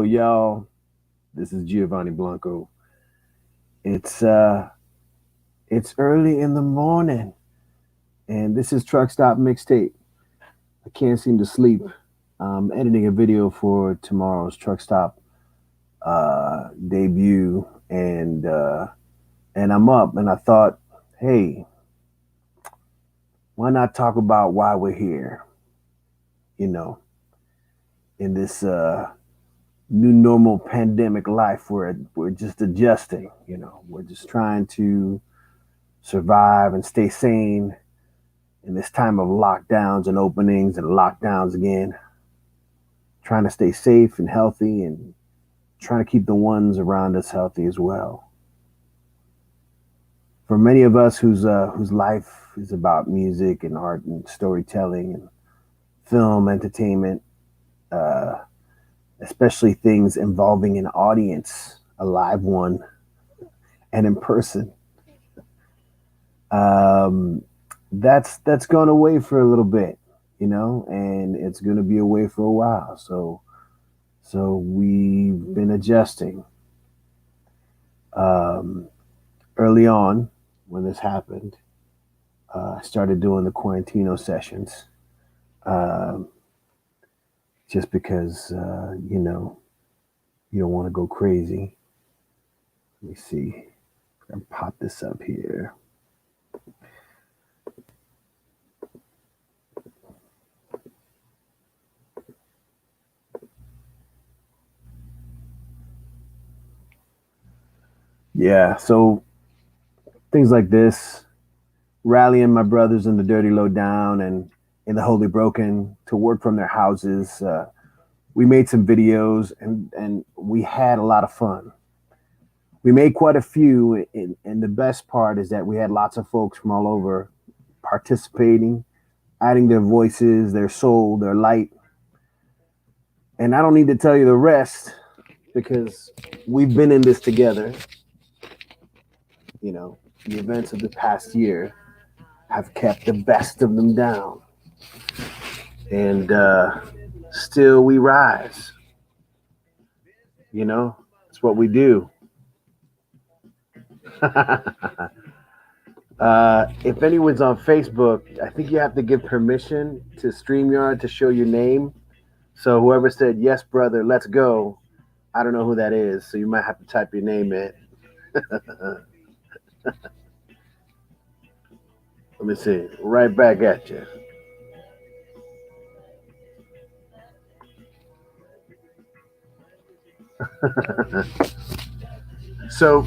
y'all. This is Giovanni Blanco. It's uh it's early in the morning and this is Truck Stop Mixtape. I can't seem to sleep. I'm editing a video for tomorrow's Truck Stop debut and I'm up and I thought, hey, why not talk about why we're here? You know, in this new normal pandemic life where we're just adjusting, we're just trying to survive and stay sane in this time of lockdowns and openings and lockdowns again, trying to stay safe and healthy and trying to keep the ones around us healthy as well. For many of us whose life is about music and art and storytelling and film entertainment, uh, especially things involving an audience, a live one, and in person. Um, that's gone away for a little bit, and it's going to be away for a while. So we've been adjusting. Um, Early on, when this happened, I started doing the Quarantino Sessions, um, just because you don't want to go crazy. Let me see. I can pop this up here. Yeah, so things like this, rallying my brothers in the Dirty Low Down and in the Holy Broken to work from their houses. We made some videos and we had a lot of fun. We made quite a few, and the best part is that we had lots of folks from all over participating, adding their voices, their soul, their light. And I don't need to tell you the rest because we've been in this together. The events of the past year have kept the best of them down. And still we rise. It's what we do. If anyone's on Facebook, I think you have to give permission to StreamYard to show your name. So whoever said, yes, brother, let's go, I don't know who that is. So you might have to type your name in. Let me see. Right back at you. so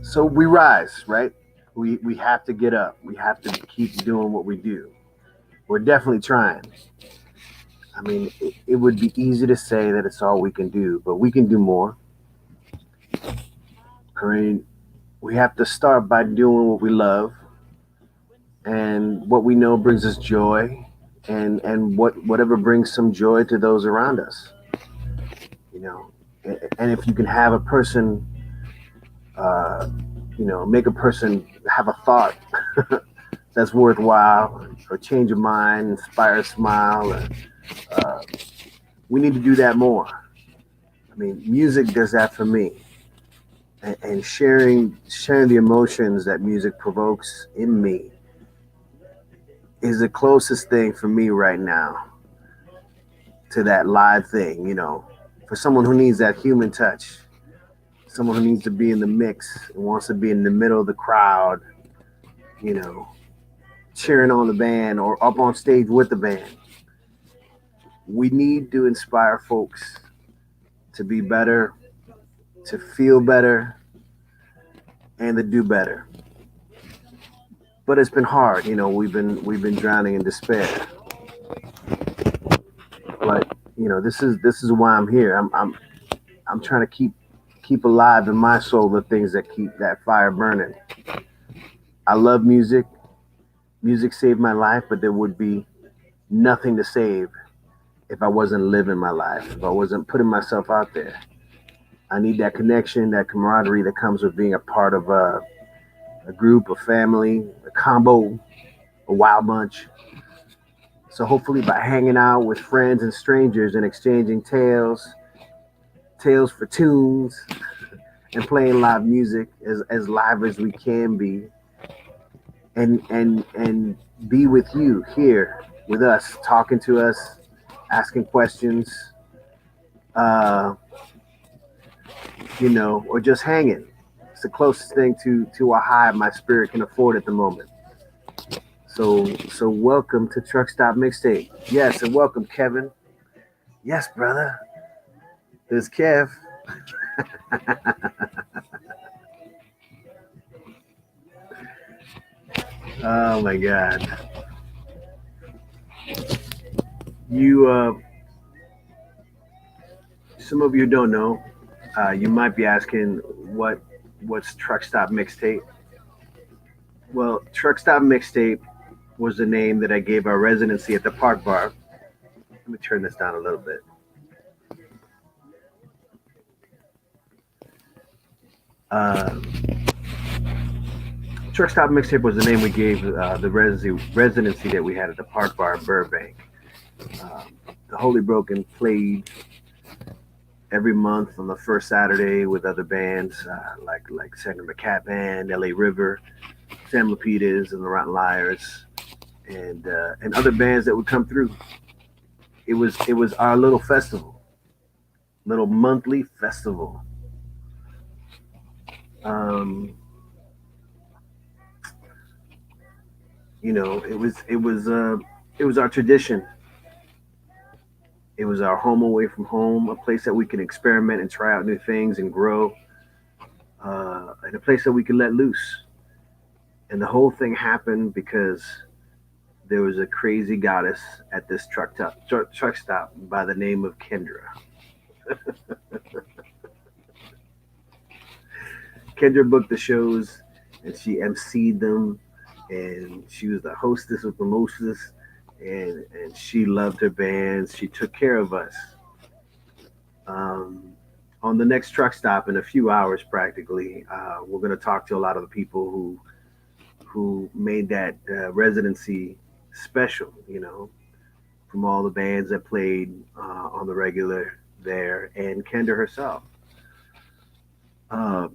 so we rise, right? We have to get up. We have to keep doing what we do. We're definitely trying. I mean, it would be easy to say that it's all we can do, but we can do more. I mean, we have to start by doing what we love and what we know brings us joy and whatever brings some joy to those around us. You know, and if you can have a person, uh, make a person have a thought that's worthwhile, or change a mind, inspire a smile. Uh, we need to do that more. I mean, music does that for me, and sharing the emotions that music provokes in me is the closest thing for me right now to that live thing. For someone who needs that human touch, someone who needs to be in the mix and wants to be in the middle of the crowd, you know, cheering on the band or up on stage with the band. We need to inspire folks to be better, to feel better, and to do better. But it's been hard. We've been drowning in despair. But this is why I'm here. I'm trying to keep alive in my soul the things that keep that fire burning. I love music. Music saved my life, but there would be nothing to save if I wasn't living my life, if I wasn't putting myself out there. I need that connection, that camaraderie that comes with being a part of a group, a family, a combo, a wild bunch. So hopefully, by hanging out with friends and strangers and exchanging tales for tunes, and playing live music as live as we can be, and be with you here with us, talking to us, asking questions, uh, or just hanging. It's the closest thing to a high my spirit can afford at the moment. So welcome to Truck Stop Mixtape. Yes, and welcome Kevin. Yes, brother. There's Kev. Oh my God. You, some of you don't know. You might be asking what's Truck Stop Mixtape. Well, Truck Stop Mixtape was the name that I gave our residency at the Park Bar. Let me turn this down a little bit. Uh, Truck Stop Mixtape was the name we gave the residency that we had at the Park Bar in Burbank. The Holy Broken played every month on the first Saturday with other bands like Sandra McCat Band, L.A. River, Sam Lapidus, and the Rotten Liars, and other bands that would come through. It was our little festival, little monthly festival. Um, it was our tradition. It was our home away from home, a place that we can experiment and try out new things and grow, and a place that we can let loose. And the whole thing happened because there was a crazy goddess at this truck stop by the name of Kendra. Kendra booked the shows and she emceed them, and she was the hostess with the mostest, and she loved her bands. She took care of us. Um, on the next truck stop in a few hours, practically, we're going to talk to a lot of the people who made that residency special. From all the bands that played on the regular there, and Kendra herself. Uh,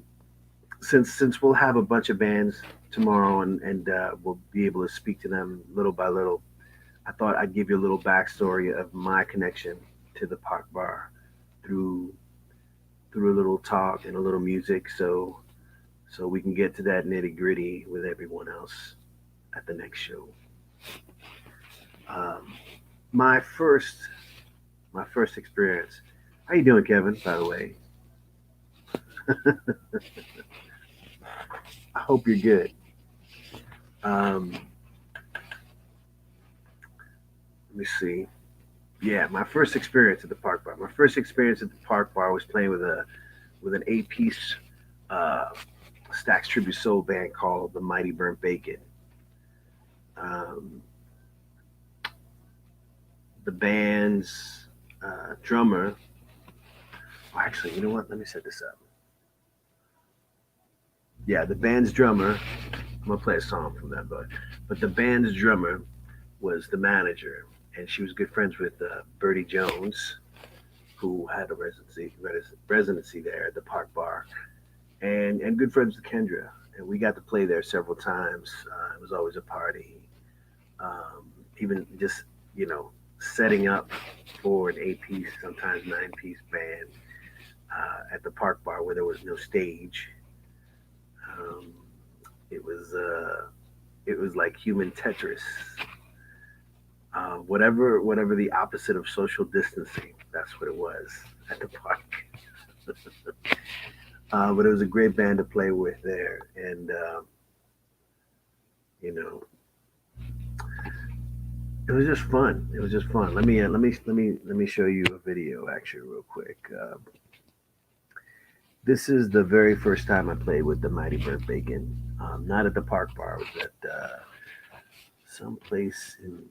since we'll have a bunch of bands tomorrow, and we'll be able to speak to them little by little, I thought I'd give you a little backstory of my connection to the Park Bar through through a little talk and a little music, so we can get to that nitty gritty with everyone else at the next show. Um, my first my first experience. How you doing, Kevin? By the way, I hope you're good. Um, let me see. Yeah, my first experience at the Park Bar. My first experience at the Park Bar was playing with an eight-piece uh, Stax tribute soul band called the Mighty Burnt Bacon. Um, the band's drummer. Oh, actually, you know what? Let me set this up. Yeah, the band's drummer. I'm gonna play a song from that, but the band's drummer was the manager, and she was good friends with Bertie Jones, who had a residency there at the Park Bar, and good friends with Kendra. And we got to play there several times. It was always a party. Even just setting up for an eight-piece, sometimes nine-piece band at the Park Bar where there was no stage. Um, it was like human Tetris. Whatever the opposite of social distancing. That's what it was at the park. But it was a great band to play with there, and you know, it was just fun. It was just fun. Let me show you a video actually real quick. This is the very first time I played with the Mighty Burnt Bacon. Not at the Park Bar. It was at some place in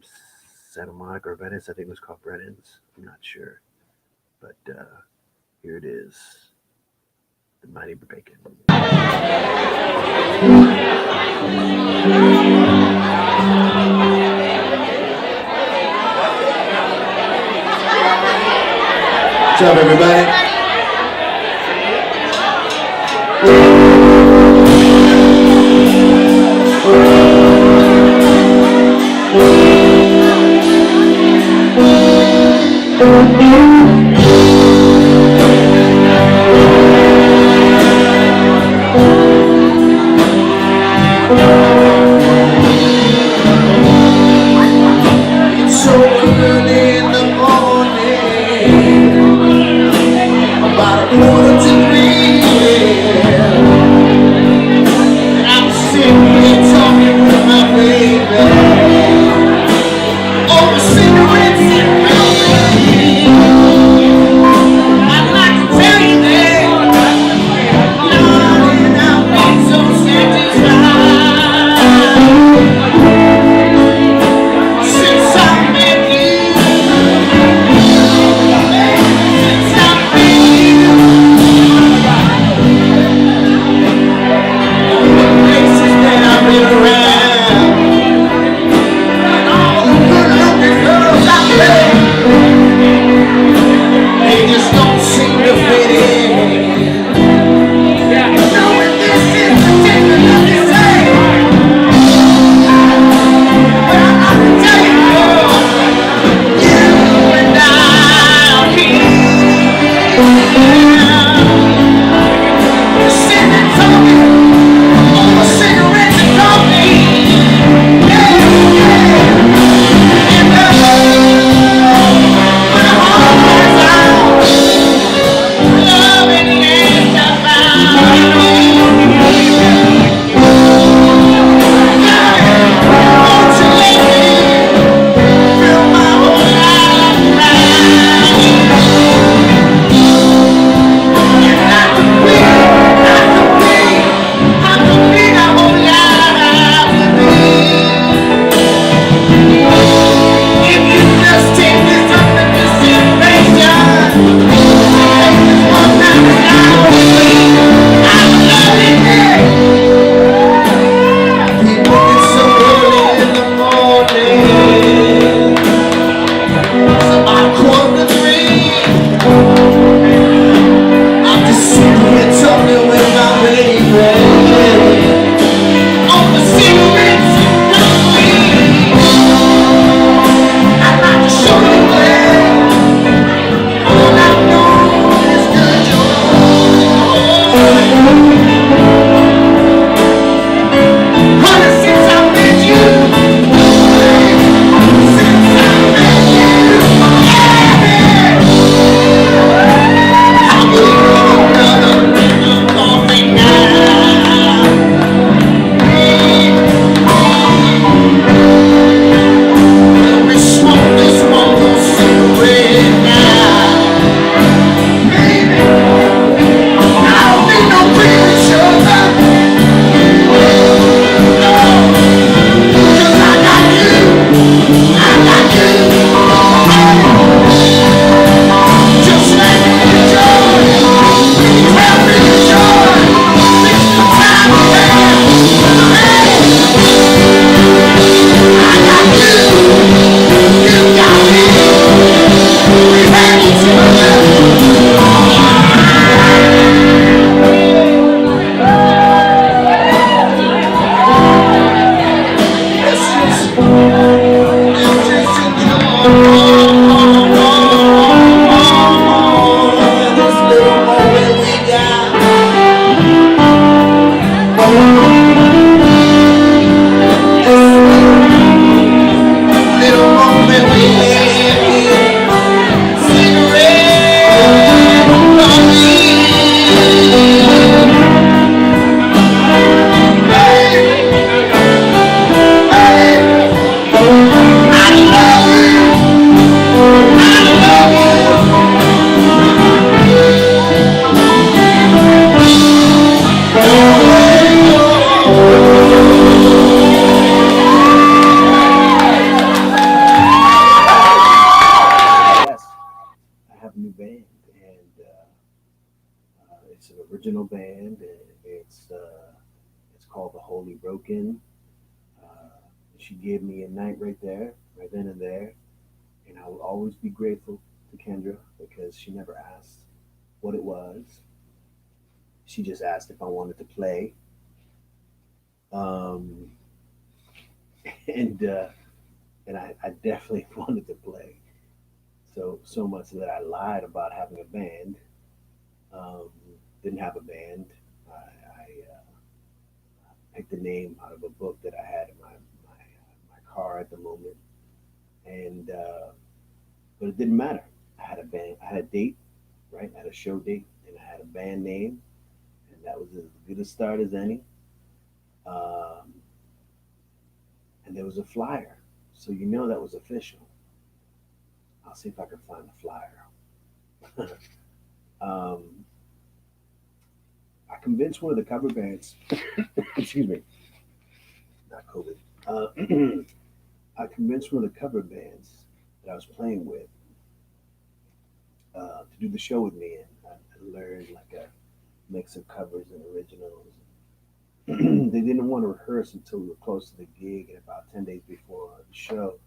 Santa Monica or Venice. I think it was called Brennan's. I'm not sure, but here it is, the Mighty Burnt Bacon. up, everybody? It's so early in the morning, about a quarter to three, yeah. And I'm sitting here talking with my baby over cigarettes and coffee. I'd like to tell you that, darling, I've been so satisfied since I met you. Since I met you, all the places that I've been around, and all the good-looking girls out there, they just don't seem to fit in. Knowing this is particularly sad, but I'd like to tell you, girl, you and I are here, sitting talking over cigarettes and coffee. Yeah, yeah. And when the heart wears out, loving ain't about won't you let me fill my whole life around you? And I could be the whole life with me. If you just take this under consideration, take this one night down with me, I would love it, yeah. People get so early in the morning, it's about quarter to three. I'm just sitting here talking with my baby on the cigarettes and coffee. I'd like to show you where all I know is good joy. Honey, since I met you, since I met you, yeah. I'll give you another little coffee now. Let me smoke this one more cigarette now. Baby, I don't need no premature love. No, 'cause I got you. I got you. Just let me enjoy. Please help me enjoy this good time we have. Hey, I got you. You got me. We had each other. Let's just enjoy this little moment we got. This little moment we have here. Cigarette on me. Baby, baby, I love you. I love Yes, I have a new band, and it's an original band. It's called the Holy Broken. She gave me a night right there, right then and there, and I will always be grateful to Kendra because she never asked what it was. She just asked if I wanted to play. Um, and I definitely wanted to play. So much that I lied about having a band. Um, didn't have a band. I picked a name out of a book that I had in my car at the moment, and but it didn't matter. I had a band. I had a date, right? I had a show date, and I had a band name, and that was as good a start as any. Um, and there was a flyer, so you know that was official. I'll see if I can find the flyer. um, I convinced one of the cover bands. Excuse me, not COVID. I convinced one of the cover bands that I was playing with to do the show with me, and I learned like a mix of covers and originals. They didn't want to rehearse until we were close to the gig, and about 10 days before the show,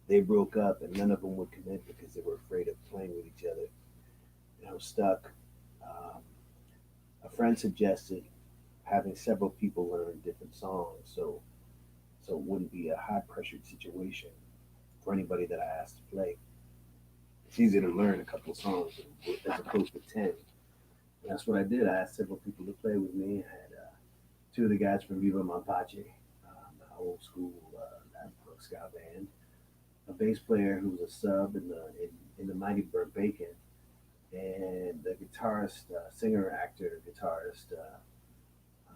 they broke up, and none of them would commit because they were afraid of playing with each other. And I was stuck. Um, a friend suggested having several people learn different songs, so it wouldn't be a high pressured situation for anybody that I asked to play. It's easier to learn a couple of songs as opposed to 10. And that's what I did. I asked several people to play with me. I had two of the guys from Viva Mapache, the old school Latin punk ska band, a bass player who was a sub in the Mighty Bird Bacon, and the guitarist, singer, actor, guitarist um,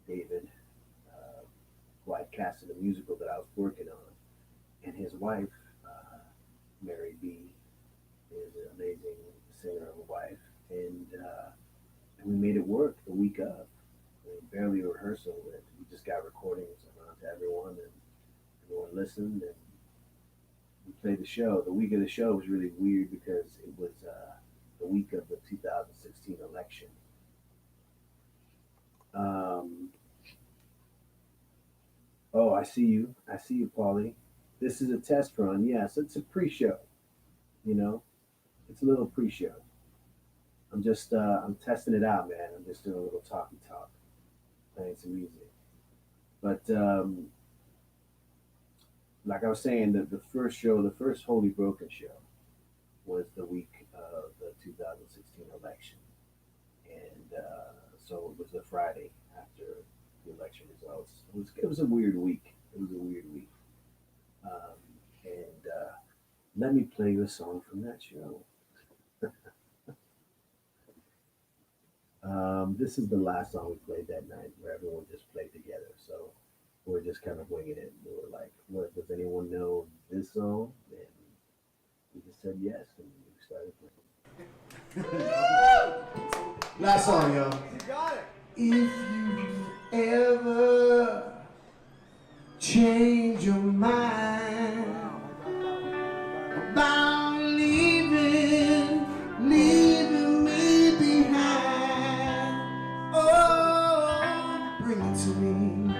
David, uh, who I cast in a musical that I was working on, and his wife, uh, Mary B, is an amazing singer and wife, and we made it work the week of. I mean, barely a rehearsal. We just got recordings around to everyone, and everyone listened, and we played the show. The week of the show was really weird because it was the week of the 2016 election. Um, oh, I see you. I see you, Paulie. This is a test run. Yes, it's a pre-show. You know, it's a little pre-show. I'm testing it out, man. I'm just doing a little talky talk, playing some music. But like I was saying, the first show, the first Holy Broken show, was the week of the 2016 election, and so it was the Friday after the election results. It was a weird week. It was a weird week, and let me play you a song from that show. This is the last song we played that night, where everyone just played together. So we're just kind of winging it. We were like, "What does anyone know this song?" And we just said yes, and we started playing. Last song, y'all. You got it. If you ever change your mind about leaving me behind, oh, bring it to me.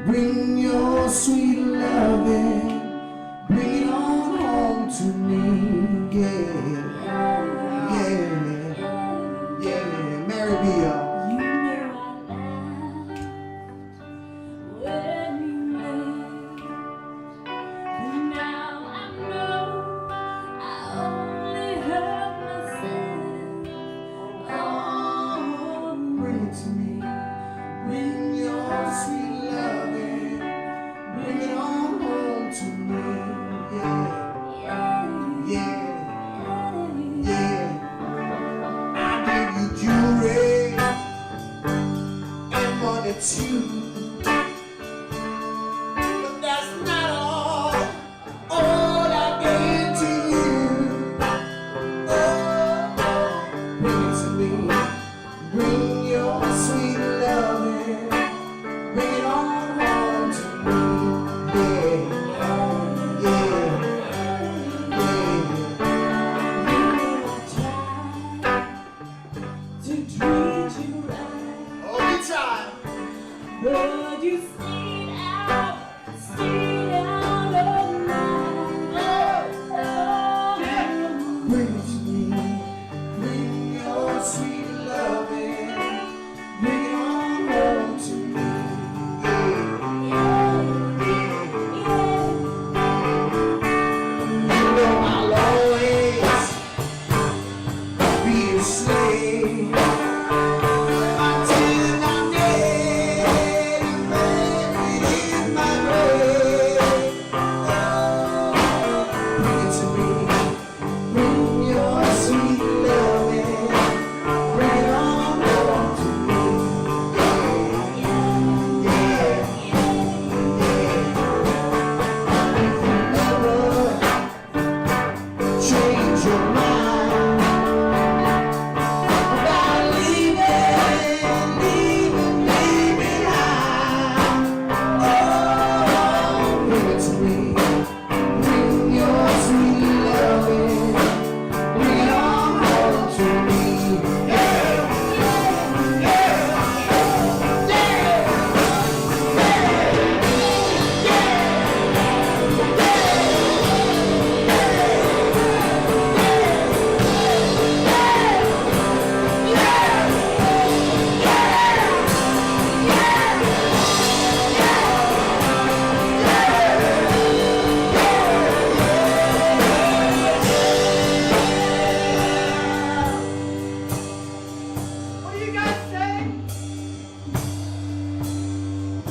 Bring your sweet loving, bring it on home to me, yeah, yeah, yeah. Mary B, y'all. Too, but that's not all I gave to you. Oh, bring it to me. Bring your sweet loving. Bring it on home to me. Yeah, yeah, yeah. To treat you right. All the time. But you stayed out of mind.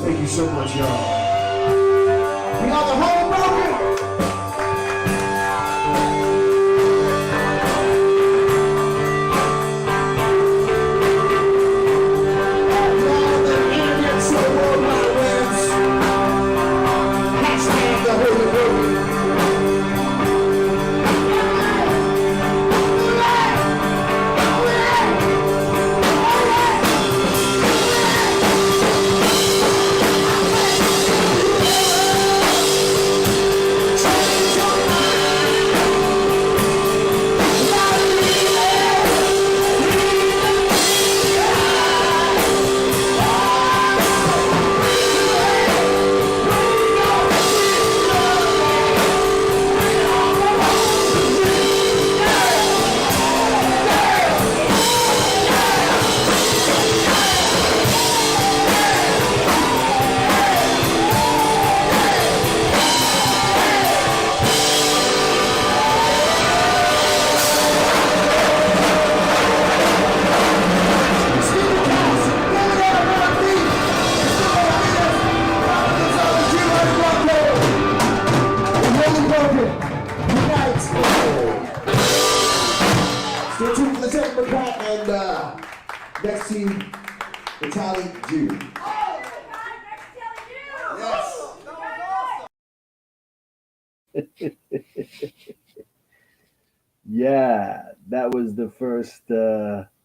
Thank you so much, y'all. We are the whole broken. We are the internet so worldwide webs. Hashtag the holy broken. Stay tuned for the second part and next to Italian Jew. Yes. Yeah, that was the first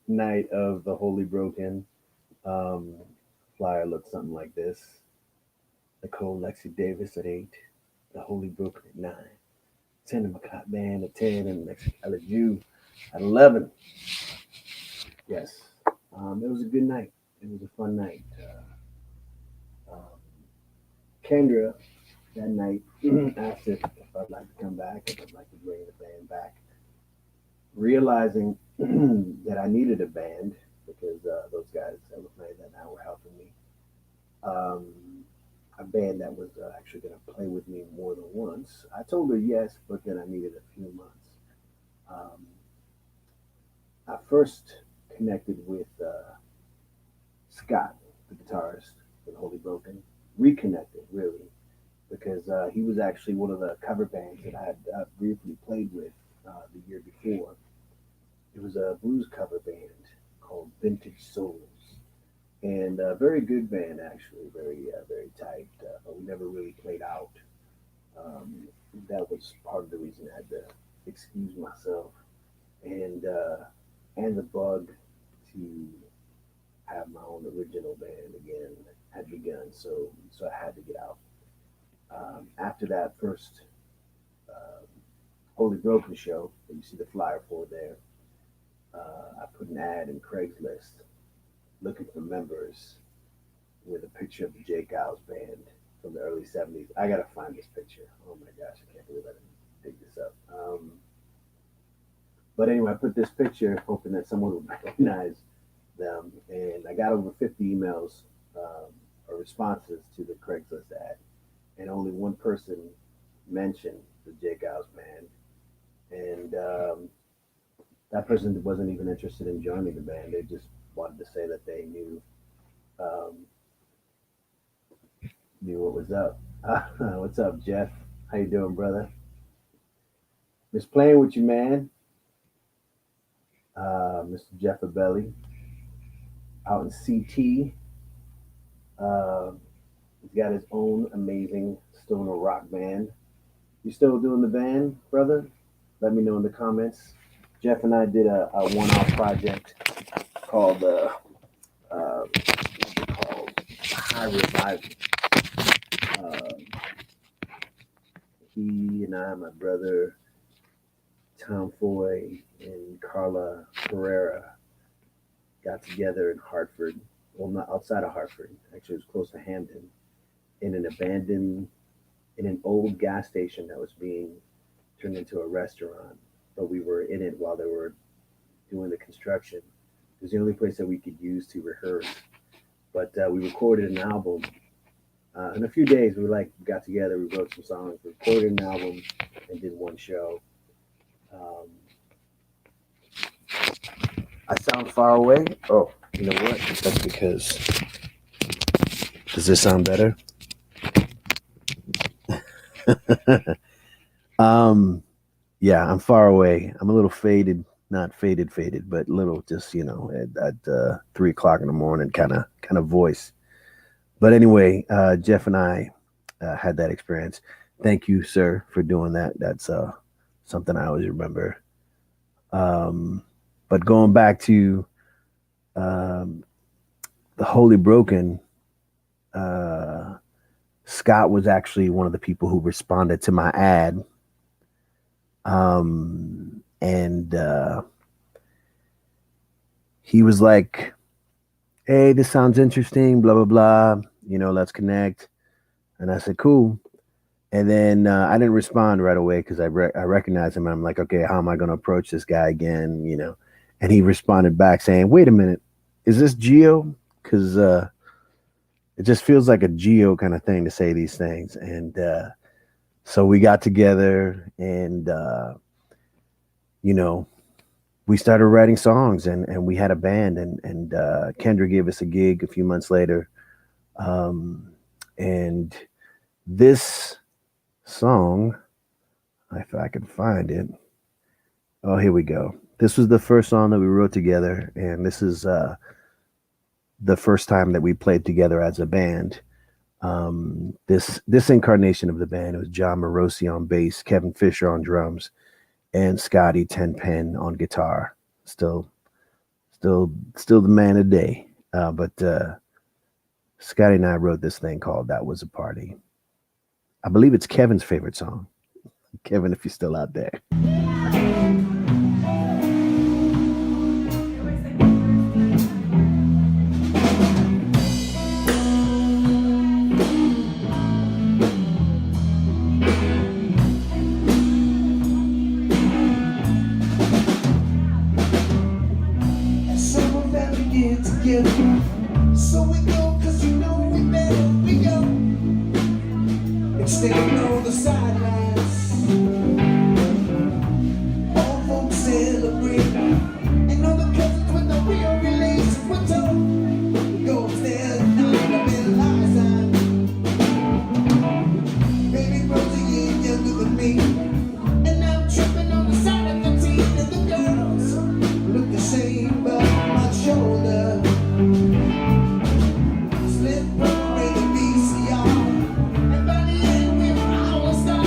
night of the Holy Broken. Um, Flyer looked something like this. Nicole Lexi Davis at 8, the Holy Broken at 9, 10 of McCott Band at 10, and next Ella Jew at 11. Yes, it was a good night. It was a fun night. Um, Kendra that night asked if I'd like to come back, if I'd like to bring the band back, realizing that I needed a band because those guys that were playing that night were helping me. Um, a band that was actually going to play with me more than once. I told her yes, but then I needed a few months. Um, I first connected with Scott, the guitarist for the Holy Broken, reconnected really, because he was actually one of the cover bands that I had briefly played with the year before. It was a blues cover band called Vintage Souls, and a very good band actually, very tight. But we never really played out. Um, that was part of the reason I had to excuse myself, and the bug to have my own original band again had begun. So I had to get out. After that first um, Holy Broken show that you see the flyer for there, I put an ad in Craigslist looking for members with a picture of the Jake Giles band from the early 70s. I gotta find this picture. Oh my gosh, I can't believe I didn't dig this up. But anyway, I put this picture hoping that someone would recognize them, and I got over 50 emails or responses to the Craigslist ad, and only one person mentioned the Jake Giles band, and that person wasn't even interested in joining the band. They just wanted to say that they um, knew what was up. What's up, Jeff? How you doing, brother? Just playing with you, man. Mr. Jeff Abelli out in CT. Uh, he's got his own amazing stoner rock band. You still doing the band, brother? Let me know in the comments. Jeff and I did a one-off project called called High Revival. Uh, he and I, my brother Tom Foy and Carla Pereira, got together in Hartford. Well, not outside of Hartford. Actually, it was close to Hamden, in an old gas station that was being turned into a restaurant. But we were in it while they were doing the construction. It was the only place that we could use to rehearse. But we recorded an album. In a few days, we got together, we wrote some songs, recorded an album, and did one show. Um, I sound far away. Oh, you know what? That's because Does this sound better? um, yeah, I'm far away. I'm a little faded, not faded, faded, but little just at 3 o'clock in the morning, kind of voice. But anyway, Jeff and I had that experience. Thank you, sir, for doing that. That's something I always remember. Um, but going back to um, the Holy Broken, uh, Scott was actually one of the people who responded to my ad. And he was like, "Hey, this sounds interesting, blah, blah, blah. Let's connect." And I said, "Cool." And then I didn't respond right away because I recognized him. And I'm like, okay, how am I going to approach this guy again? And he responded back saying, "Wait a minute, is this Geo?" Because it just feels like a Geo kind of thing to say these things. And so we got together and, you know, we started writing songs and we had a band. And Kendra gave us a gig a few months later. And this song, if I can find it. Oh, here we go. This was the first song that we wrote together, and this is the first time that we played together as a band. This incarnation of the band was John Morosi on bass, Kevin Fisher on drums, and Scotty Tenpen on guitar. Still the man today. But Scotty and I wrote this thing called "That Was a Party." I believe it's Kevin's favorite song. Kevin, if you're still out there. So we're very good together. So we go, cause you know we better we go. Instead on the sidelines. All folks celebrate. And all the cousins with no real relations were told. Go upstairs, not a bit lies on. Baby Rosie ain't younger than me. And I'm tripping on the side of the team and the girls look the same but my shoulder. Slip over the VCR. And by the end we were all stars.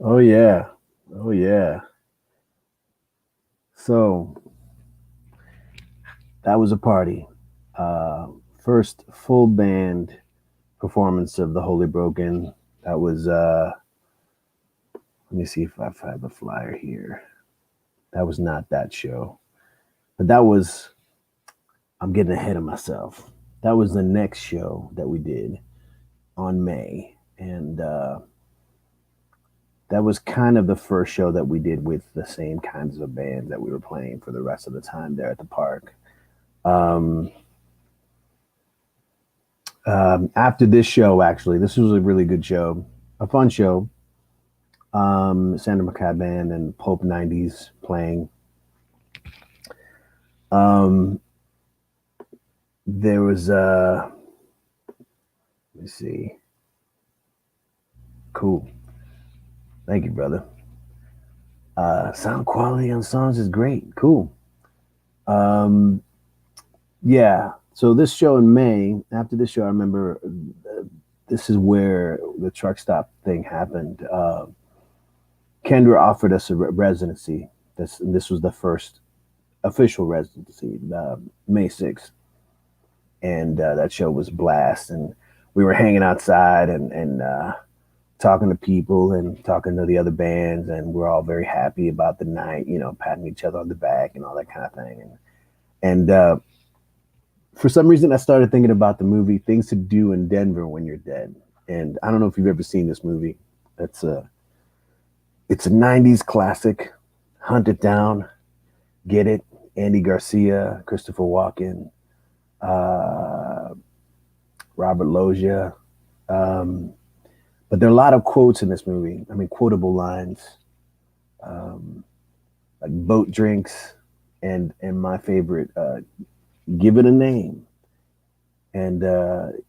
Oh yeah, oh yeah. So that was a party. Uh, First full band performance of the Holy Broken. That was. Let me see if I have a flyer here. That was not that show, but that was. I'm getting ahead of myself. That was the next show that we did on May, and that was kind of the first show that we did with the same kinds of bands that we were playing for the rest of the time there at the park. Um, After this show, actually, this was a really good show, a fun show. Sandra McCad Band and Pulp 90s playing. Um, there was, let me see. Cool. Thank you, brother. Sound quality on songs is great. Cool. Um, yeah. So this show in May, after this show, I remember this is where the truck stop thing happened. Kendra offered us a residency. This was the first official residency, May 6th. And that show was a blast. And we were hanging outside and talking to people and talking to the other bands. And we're all very happy about the night, you know, patting each other on the back and all that kind of thing. And for some reason, I started thinking about the movie Things to Do in Denver When You're Dead. And I don't know if you've ever seen this movie. It's a 90s classic. Hunt it down, get it. Andy Garcia, Christopher Walken, uh, Robert Loggia. Um, but there are a lot of quotes in this movie. I mean, quotable lines, um, like boat drinks, and my favorite, give it a name. And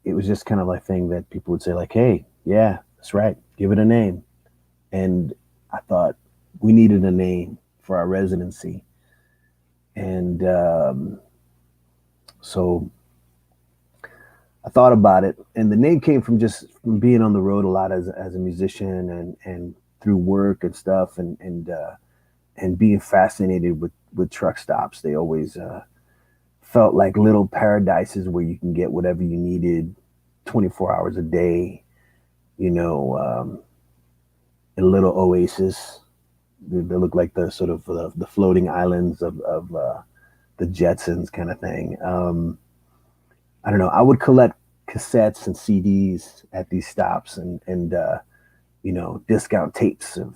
it was just kind of like thing that people would say, like, "Hey, yeah, that's right, give it a name." And I thought we needed a name for our residency, and so I thought about it, and the name came from just from being on the road a lot as a musician and through work and stuff, and being fascinated with truck stops. They always felt like little paradises where you can get whatever you needed, 24 hours a day. You know, a little oasis. They look like the sort of the floating islands of the Jetsons kind of thing. I don't know. I would collect cassettes and CDs at these stops and you know, discount tapes of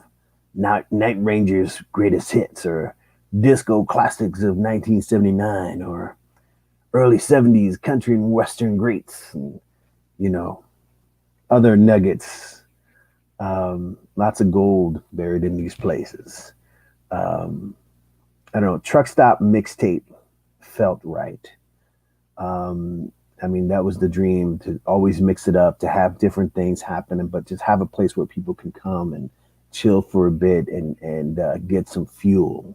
Night Ranger's greatest hits or disco classics of 1979 or early 70s country and western greats, and, you know, other nuggets. Lots of gold buried in these places. Um, I don't know. Truck stop mixtape felt right. I mean, that was the dream, to always mix it up, to have different things happening, but just have a place where people can come and chill for a bit and get some fuel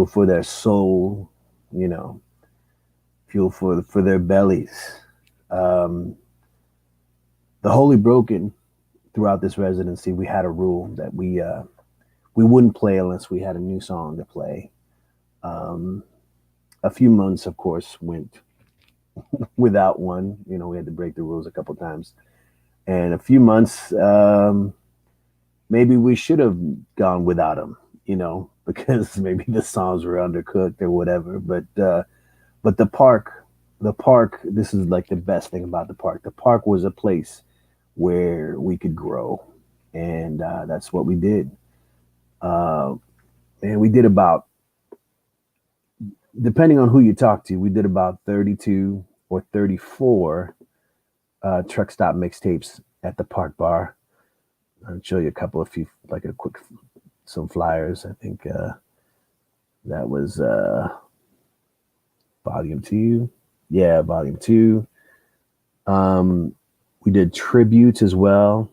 for their soul, you know, fuel for their bellies. Um, the Holy Broken, throughout this residency, we had a rule that we wouldn't play unless we had a new song to play. Um, a few months, of course, went without one. You know, we had to break the rules a couple times, and a few months, maybe we should have gone without them. You know, because maybe the songs were undercooked or whatever. But the park. This is like the best thing about the park. The park was a place where we could grow, and that's what we did. Uh, and we did about, depending on who you talk to, we did about 32 or 34 truck stop mixtapes at the Park Bar. I'll show you a couple of few, like a quick, some flyers. I think that was volume two. Yeah, volume two. Um, we did tributes as well.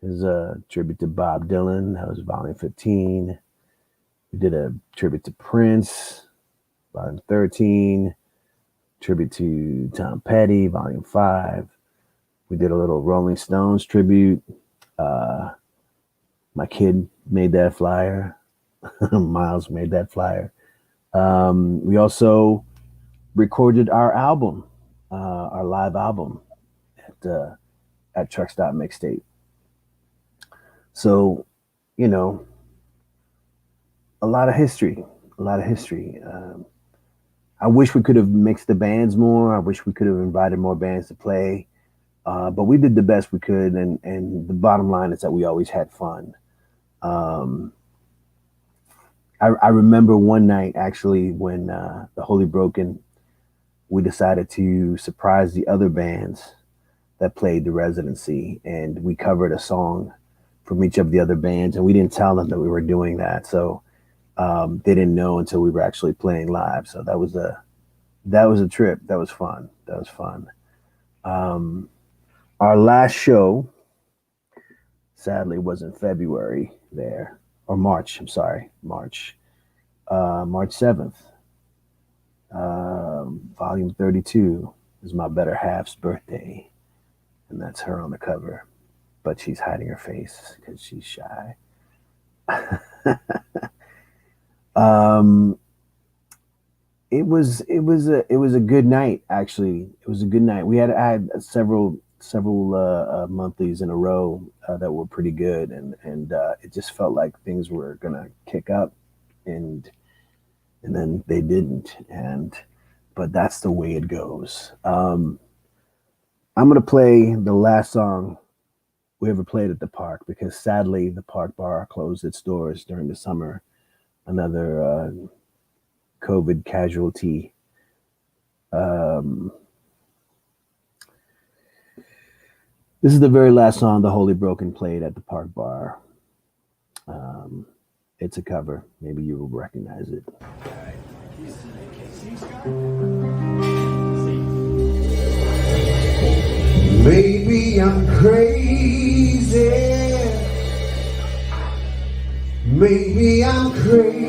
There's a tribute to Bob Dylan. That was volume 15. We did a tribute to Prince, volume 13. Tribute to Tom Petty, volume 5. We did a little Rolling Stones tribute. Uh, my kid made that flyer. Miles made that flyer. We also recorded our album, our live album at Truck Stop Mixtape. So, you know, a lot of history, a lot of history. I wish we could have mixed the bands more. I wish we could have invited more bands to play. But we did the best we could, and the bottom line is that we always had fun. Um, I remember one night actually when the Holy Broken, we decided to surprise the other bands that played the residency, and we covered a song from each of the other bands, and we didn't tell them that we were doing that. So they didn't know until we were actually playing live. So that was a trip. That was fun. That was fun. Um, our last show, sadly, was in February there, or March. I'm sorry, March, March 7th. Volume 32 is my better half's birthday, and that's her on the cover, but she's hiding her face because she's shy. um, it was a good night, actually. It was a good night. I had several monthlies in a row that were pretty good, and it just felt like things were gonna kick up, and then they didn't, but that's the way it goes. I'm gonna play the last song we ever played at the park, because sadly the Park Bar closed its doors during the summer. Another COVID casualty. This is the very last song the Holy Broken played at the Park Bar. It's a cover. Maybe you will recognize it. Maybe I'm crazy. Maybe I'm crazy.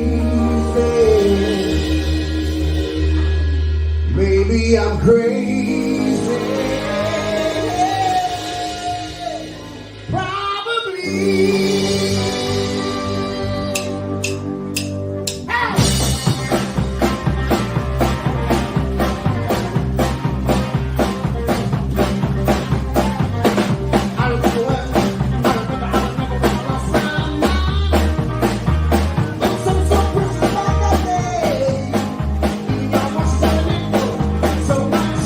Maybe I'm crazy. Probably. So much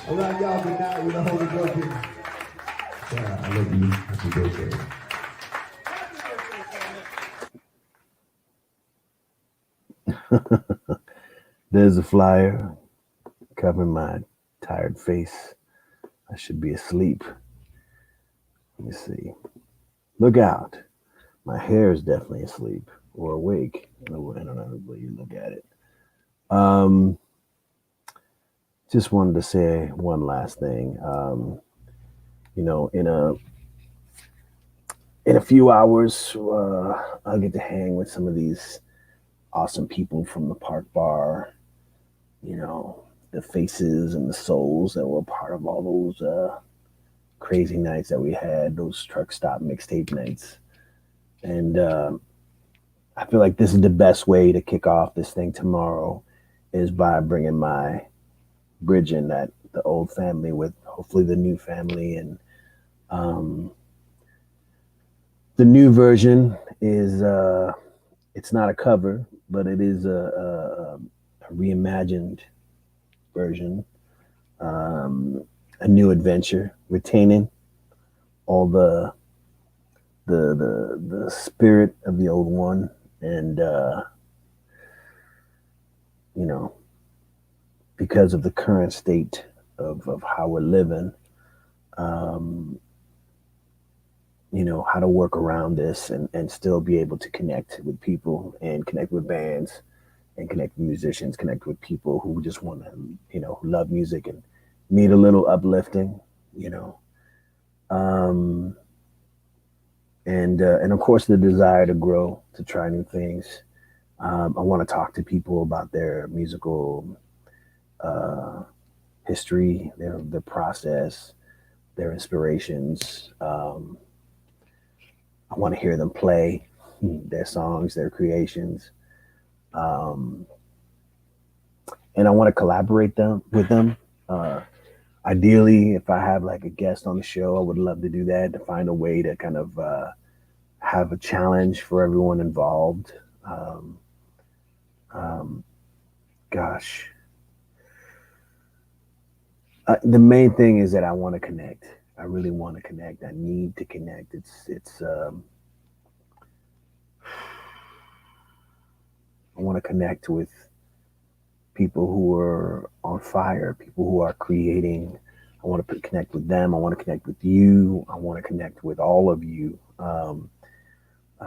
All right, y'all. Good night with a holy broken. Yeah, I love you. Happy birthday. There's a flyer covering my tired face. I should be asleep. Let me see. Look out. My hair is definitely asleep or awake. I don't know the way you look at it. Um, just wanted to say one last thing. You know, in a few hours, I'll get to hang with some of these awesome people from the park bar. You know, the faces and the souls that were part of all those crazy nights that we had, those truck stop mixtape nights. And I feel like this is the best way to kick off this thing tomorrow is by bringing my bridging that the old family with hopefully the new family. And um, the new version is it's not a cover, but it is a reimagined version, um, a new adventure, retaining all the spirit of the old one, and you know, because of the current state of how we're living, um, you know, how to work around this and still be able to connect with people and connect with bands and connect with musicians, connect with people who just want to, you know, who love music and need a little uplifting, you know. Um, and of course the desire to grow, to try new things. I want to talk to people about their musical uh, history, their process, their inspirations. I want to hear them play their songs, their creations, um, and I want to collaborate them with them. Uh, Ideally, if I have like a guest on the show, I would love to do that to find a way to kind of have a challenge for everyone involved. Um, um, gosh, the main thing is that I want to connect. I really want to connect. I need to connect. It's I want to connect with people who are on fire, people who are creating. I want to connect with them. I want to connect with you. I want to connect with all of you. I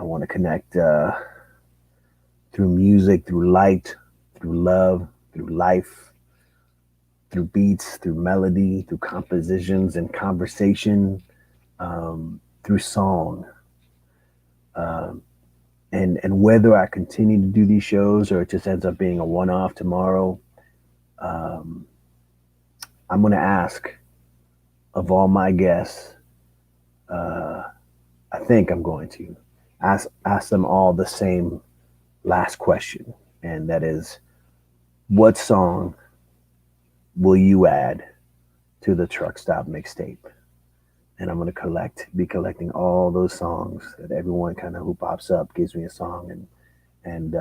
want to connect through music, through light, through love, through life, through beats, through melody, through compositions and conversation, through song. Um, and whether I continue to do these shows or it just ends up being a one off tomorrow, um, I'm going to ask of all my guests. Uh, I think I'm going to ask them all the same last question, and that is, what song will you add to the truck stop mixtape? And I'm going to be collecting all those songs that everyone kind of who pops up gives me a song, and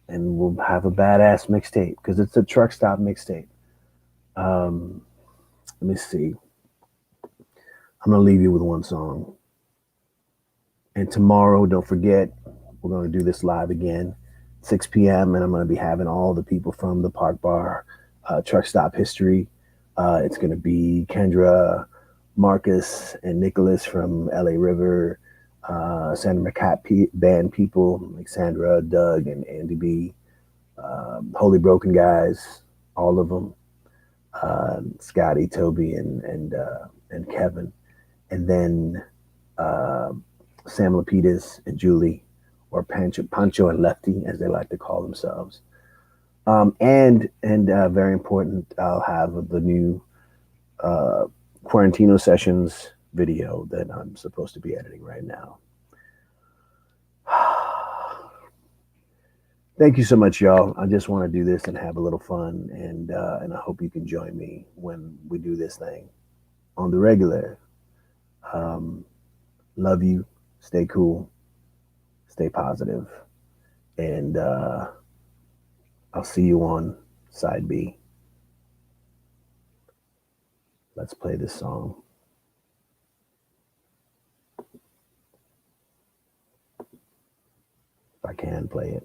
and we'll have a badass mixtape because it's a truck stop mixtape. Um, Let me see. I'm gonna leave you with one song. And tomorrow, don't forget, we're gonna do this live again, 6 p.m. And I'm gonna be having all the people from the Park Bar, Truck Stop History. It's gonna be Kendra, Marcus, and Nicholas from LA River, Sandra McCat band people like Sandra, Doug, and Andy B. Holy Broken guys, all of them. Scotty, Toby, and Kevin, and then uh, Sam Lapidus and Julie, or Pancho and Lefty, as they like to call themselves. And very important, I'll have the new uh, Quarantino Sessions video that I'm supposed to be editing right now. Thank you so much, y'all. I just want to do this and have a little fun, and I hope you can join me when we do this thing on the regular. Um, Love you. Stay cool. Stay positive, and I'll see you on side B. Let's play this song. If I can play it.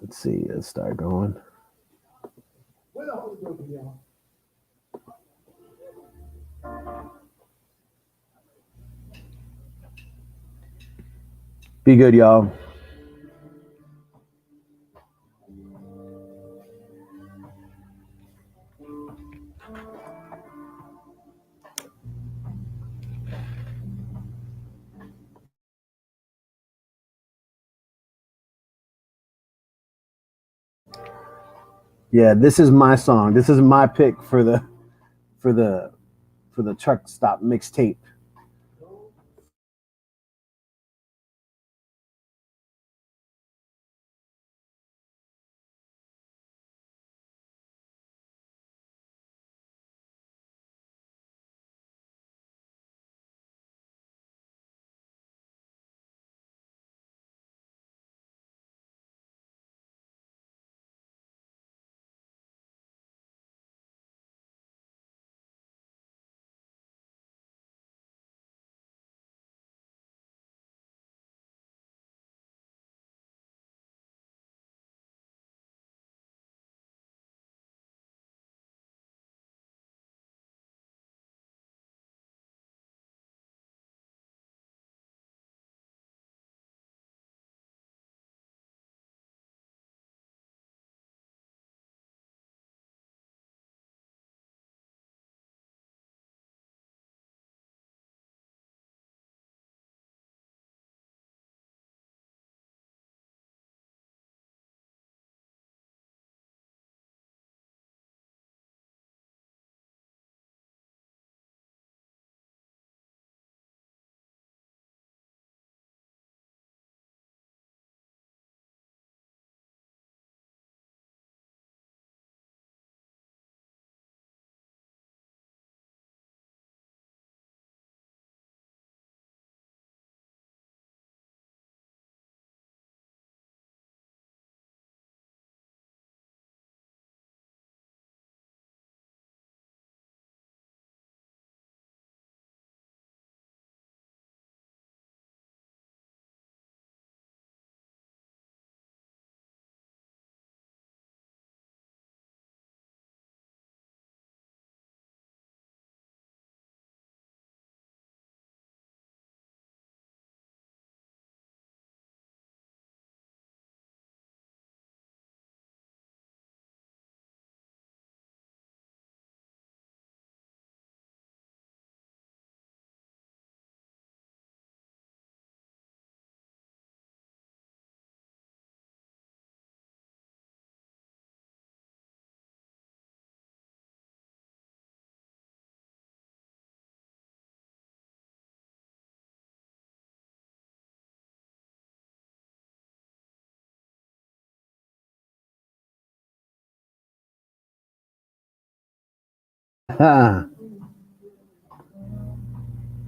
Let's see. Let's start going. Be good, y'all. Yeah, this is my song. This is my pick for the for the truck stop mixtape.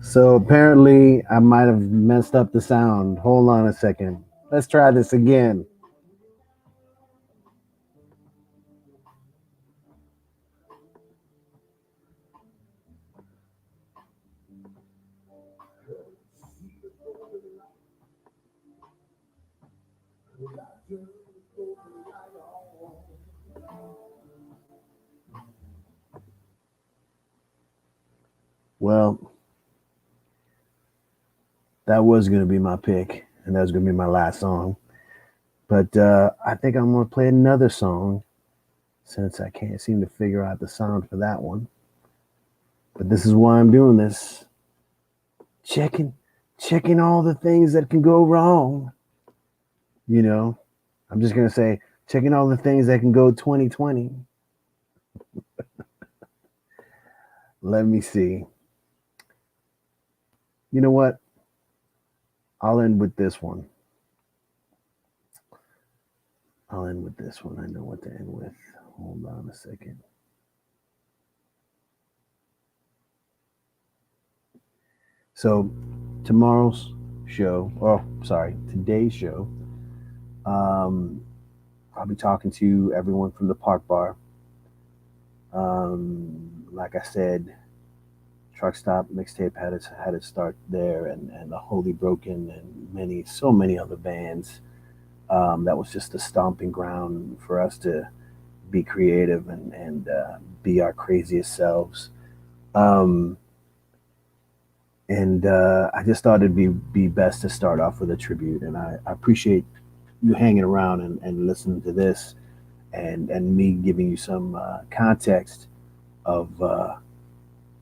So apparently I might have messed up the sound. Hold on a second. Let's try this again. Well, that was going to be my pick, and that was going to be my last song. But I think I'm going to play another song since I can't seem to figure out the sound for that one. But this is why I'm doing this. Checking, checking all the things that can go wrong. You know, I'm just going to say, checking all the things that can go 2020. Let me see. You know what? I'll end with this one. I'll end with this one. I know what to end with. Hold on a second. So, tomorrow's show, oh, sorry, today's show, um, I'll be talking to everyone from the Park Bar. Like I said, Truck Stop Mixtape had its start there, and the Holy Broken and so many other bands. That was just a stomping ground for us to be creative and be our craziest selves. Um, and I just thought it'd be best to start off with a tribute. And I appreciate you hanging around and listening to this, and me giving you some context of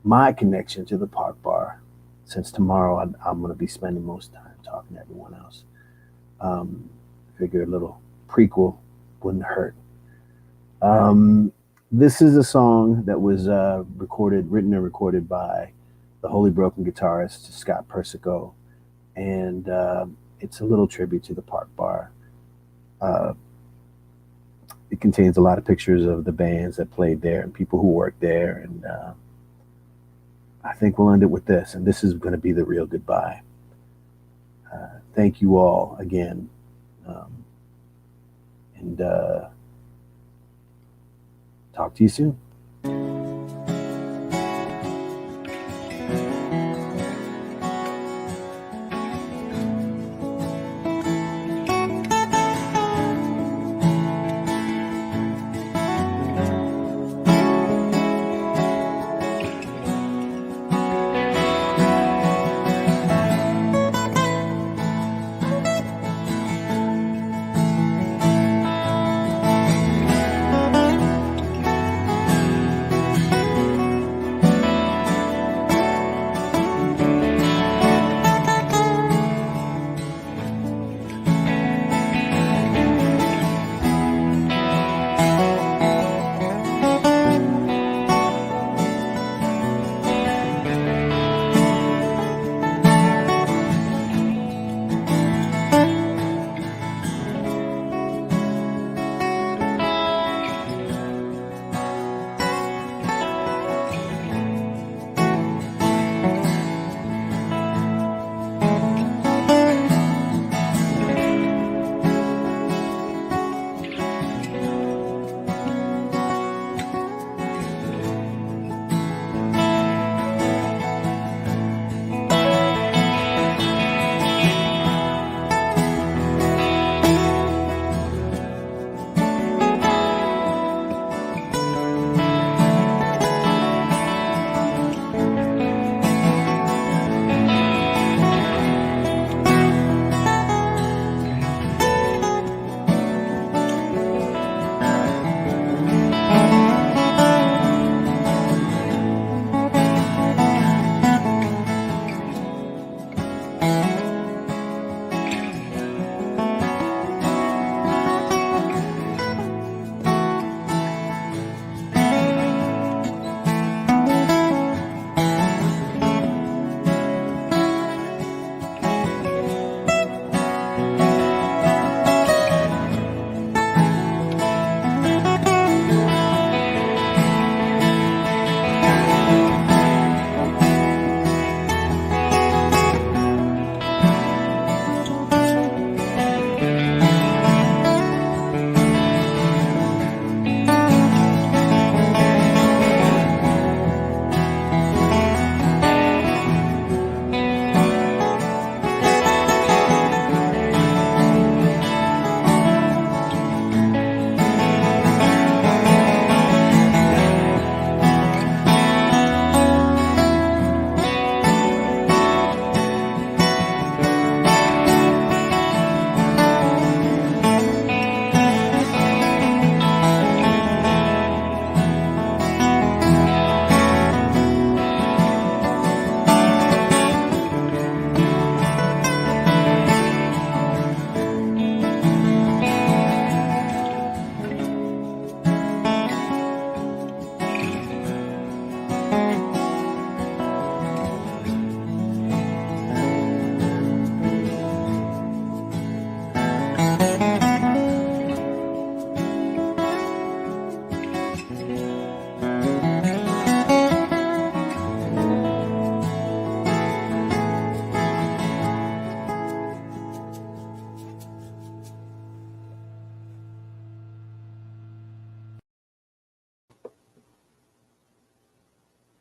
my connection to the Park Bar. Since tomorrow I'm going to be spending most time talking to everyone else. Um, Figure a little prequel wouldn't hurt. Um, this is a song that was written and recorded by the Holy Broken guitarist Scott Persico, and it's a little tribute to the Park Bar. Uh, it contains a lot of pictures of the bands that played there and people who worked there, and I think we'll end it with this. And this is going to be the real goodbye. Thank you all again, um, and talk to you soon.